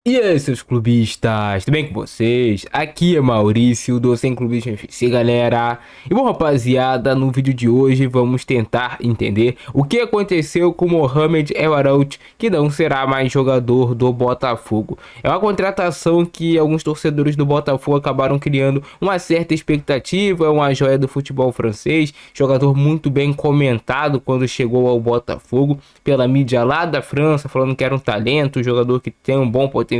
E aí, seus clubistas, tudo bem com vocês? Aqui é Maurício do Sem Clubismo FC, galera. E bom, rapaziada, no vídeo de hoje vamos tentar entender o que aconteceu com Mohamed El Arout, que não será mais jogador do Botafogo. É uma contratação que alguns torcedores do Botafogo acabaram criando uma certa expectativa, é uma joia do futebol francês, jogador muito bem comentado quando chegou ao Botafogo pela mídia lá da França, falando que era um talento, um jogador que tem um bom potencial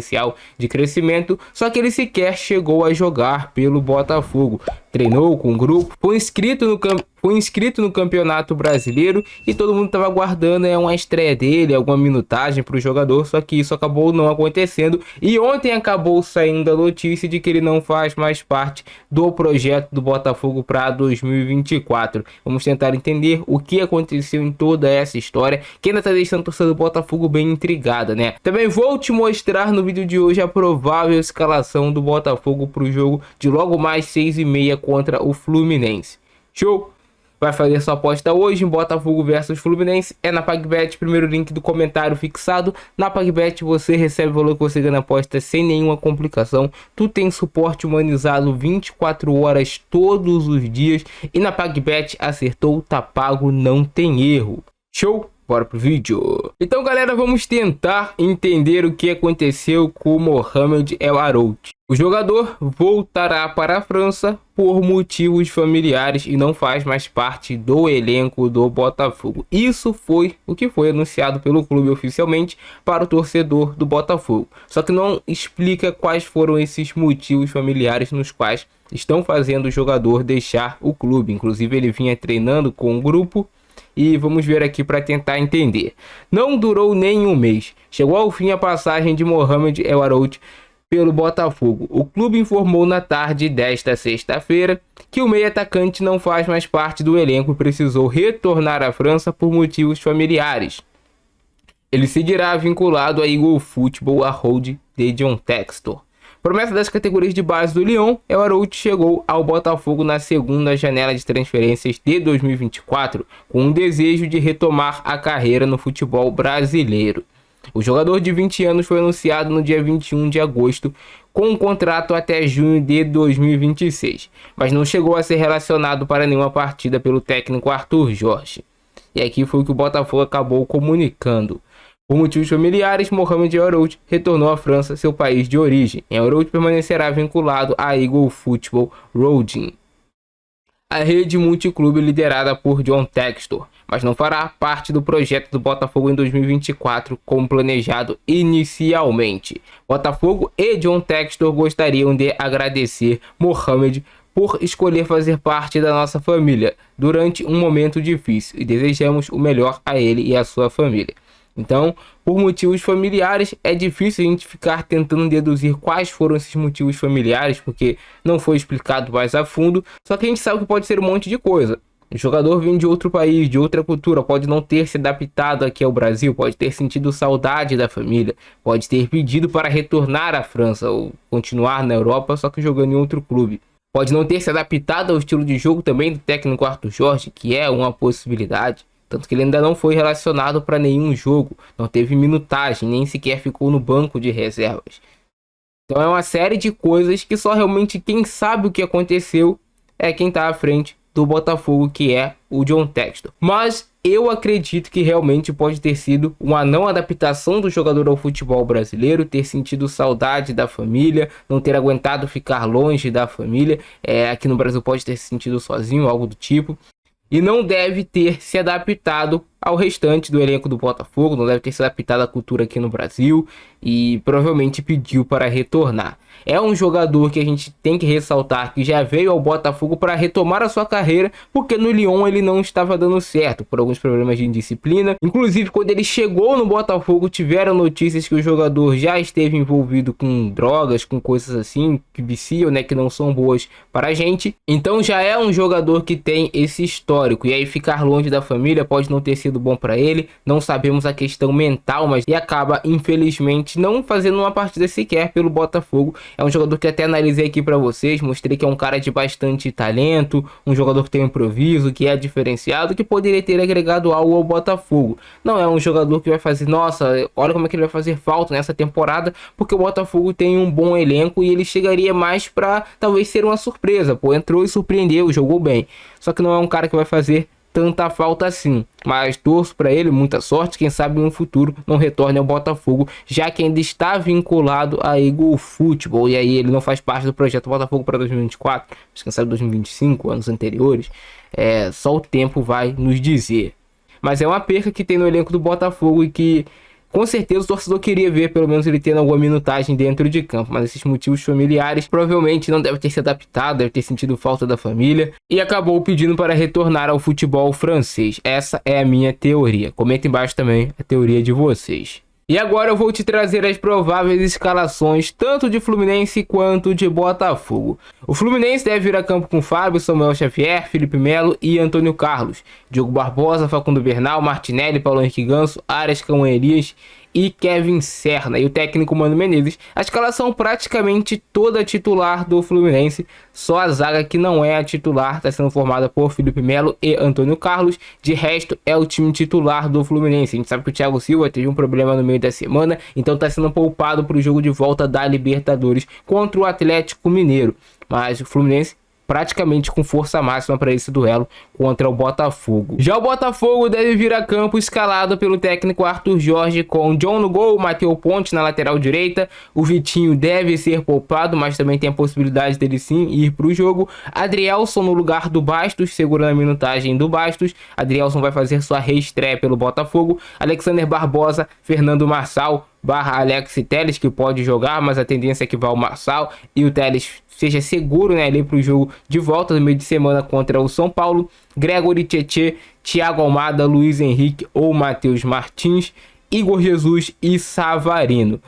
de crescimento, só que ele sequer chegou a jogar pelo Botafogo. Treinou com o grupo, foi inscrito no Campeonato Brasileiro e todo mundo estava aguardando uma estreia dele, alguma minutagem para o jogador, só que isso acabou não acontecendo e ontem acabou saindo a notícia de que ele não faz mais parte do projeto do Botafogo para 2024. Vamos tentar entender o que aconteceu em toda essa história, que ainda está deixando a torcida do Botafogo bem intrigada, né? Também vou te mostrar no vídeo de hoje a provável escalação do Botafogo para o jogo de logo mais 6h30 contra o Fluminense. Show? Vai fazer sua aposta hoje em Botafogo versus Fluminense, é na PagBet, primeiro link do comentário fixado. Na PagBet você recebe o valor que você ganha na aposta sem nenhuma complicação. Tu tem suporte humanizado 24 horas todos os dias e na PagBet acertou, tá pago, não tem erro. Show? Bora pro vídeo. Então, galera, vamos tentar entender o que aconteceu com Mohamed El Arout. O jogador voltará para a França por motivos familiares e não faz mais parte do elenco do Botafogo. Isso foi o que foi anunciado pelo clube oficialmente para o torcedor do Botafogo. Só que não explica quais foram esses motivos familiares nos quais estão fazendo o jogador deixar o clube. Inclusive, ele vinha treinando com o grupo. E vamos ver aqui para tentar entender. Não durou nem um mês. Chegou ao fim a passagem de Mohamed El Arout pelo Botafogo. O clube informou na tarde desta sexta-feira que o meio-atacante não faz mais parte do elenco e precisou retornar à França por motivos familiares. Ele seguirá vinculado a Eagle Football, a hold de John Textor. Promessa das categorias de base do Lyon, El Arout chegou ao Botafogo na segunda janela de transferências de 2024, com um desejo de retomar a carreira no futebol brasileiro. O jogador de 20 anos foi anunciado no dia 21 de agosto, com um contrato até junho de 2026, mas não chegou a ser relacionado para nenhuma partida pelo técnico Arthur Jorge. E aqui foi o que o Botafogo acabou comunicando. Por motivos familiares, Mohamed El Arout retornou à França, seu país de origem. El Arout permanecerá vinculado à Eagle Football Holding, a rede multiclube liderada por John Textor, mas não fará parte do projeto do Botafogo em 2024, como planejado inicialmente. Botafogo e John Textor gostariam de agradecer Mohamed por escolher fazer parte da nossa família durante um momento difícil e desejamos o melhor a ele e a sua família. Então, por motivos familiares, é difícil a gente ficar tentando deduzir quais foram esses motivos familiares, porque não foi explicado mais a fundo, só que a gente sabe que pode ser um monte de coisa. O jogador vem de outro país, de outra cultura, pode não ter se adaptado aqui ao Brasil, pode ter sentido saudade da família, pode ter pedido para retornar à França ou continuar na Europa, só que jogando em outro clube. Pode não ter se adaptado ao estilo de jogo também do técnico Arthur Jorge, que é uma possibilidade. Tanto que ele ainda não foi relacionado para nenhum jogo, não teve minutagem, nem sequer ficou no banco de reservas. Então é uma série de coisas que só realmente quem sabe o que aconteceu é quem está à frente do Botafogo, que é o John Textor. Mas eu acredito que realmente pode ter sido uma não adaptação do jogador ao futebol brasileiro, ter sentido saudade da família, não ter aguentado ficar longe da família. Aqui no Brasil pode ter se sentido sozinho, algo do tipo. E não deve ter se adaptado ao restante do elenco do Botafogo, não deve ter se adaptado à cultura aqui no Brasil e provavelmente pediu para retornar. É um jogador que a gente tem que ressaltar que já veio ao Botafogo para retomar a sua carreira, porque no Lyon ele não estava dando certo por alguns problemas de indisciplina. Inclusive, quando ele chegou no Botafogo, tiveram notícias que o jogador já esteve envolvido com drogas, com coisas assim, que viciam, né, que não são boas para a gente. Então já é um jogador que tem esse histórico, e aí ficar longe da família pode não ter sido sido bom para ele. Não sabemos a questão mental, mas e acaba infelizmente não fazendo uma partida sequer pelo Botafogo. É um jogador que até analisei aqui para vocês, mostrei que é um cara de bastante talento, um jogador que tem um improviso, que é diferenciado, que poderia ter agregado algo ao Botafogo. Não é um jogador que vai fazer, nossa, olha como é que ele vai fazer falta nessa temporada, porque o Botafogo tem um bom elenco e ele chegaria mais para talvez ser uma surpresa. Pô, entrou e surpreendeu, jogou bem. Só que não é um cara que vai fazer tanta falta assim, mas torço para ele muita sorte, quem sabe no futuro não retorne ao Botafogo, já que ainda está vinculado a Eagle Futebol, e aí ele não faz parte do projeto Botafogo para 2024, mas quem sabe 2025, anos anteriores, só o tempo vai nos dizer. Mas é uma perca que tem no elenco do Botafogo e que com certeza o torcedor queria ver pelo menos ele tendo alguma minutagem dentro de campo, mas esses motivos familiares provavelmente não deve ter se adaptado, deve ter sentido falta da família e acabou pedindo para retornar ao futebol francês. Essa é a minha teoria. Comenta embaixo também a teoria de vocês. E agora eu vou te trazer as prováveis escalações tanto de Fluminense quanto de Botafogo. O Fluminense deve vir a campo com Fábio, Samuel Xavier, Felipe Melo e Antônio Carlos, Diogo Barbosa, Facundo Bernal, Martinelli, Paulo Henrique Ganso, Arias, Cão Elias e Kevin Serna. E o técnico Mano Menezes, a escalação praticamente toda titular do Fluminense, só a zaga que não é a titular está sendo formada por Felipe Melo e Antônio Carlos, de resto é o time titular do Fluminense. A gente sabe que o Thiago Silva teve um problema no meio da semana, então está sendo poupado para o jogo de volta da Libertadores contra o Atlético Mineiro, mas o Fluminense praticamente com força máxima para esse duelo contra o Botafogo. Já o Botafogo deve vir a campo escalado pelo técnico Arthur Jorge com John no gol, Matheus Ponte na lateral direita, o Vitinho deve ser poupado, mas também tem a possibilidade dele sim ir para o jogo, Adrielson no lugar do Bastos, segurando a minutagem do Bastos, Adrielson vai fazer sua reestreia pelo Botafogo, Alexander Barbosa, Fernando Marçal, Alex Telles, que pode jogar, mas a tendência é que vá o Marçal e o Telles seja seguro, né, ali para o jogo de volta no meio de semana contra o São Paulo, Gregory Tietê, Thiago Almada, Luiz Henrique ou Matheus Martins, Igor Jesus e Savarino.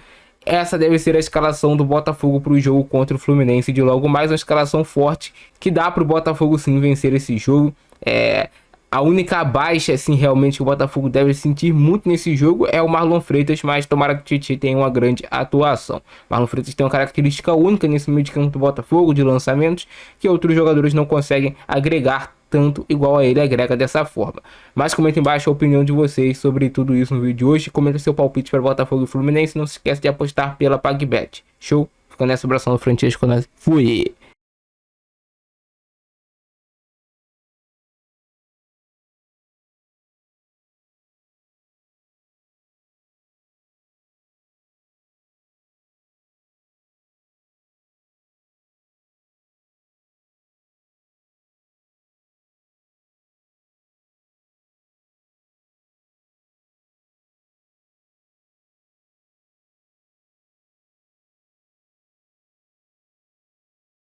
Essa deve ser a escalação do Botafogo para o jogo contra o Fluminense de logo mais, uma escalação forte que dá para o Botafogo sim vencer esse jogo. A única baixa, assim, realmente que o Botafogo deve sentir muito nesse jogo é o Marlon Freitas, mas tomara que o Tietê tenha uma grande atuação. Marlon Freitas tem uma característica única nesse meio de campo do Botafogo, de lançamentos, que outros jogadores não conseguem agregar tanto igual a ele agrega dessa forma. Mas comenta embaixo a opinião de vocês sobre tudo isso no vídeo de hoje. Comenta seu palpite para Botafogo e Fluminense. Não se esqueça de apostar pela PagBet. Show? Ficando nessa abração do Francesco. Fui!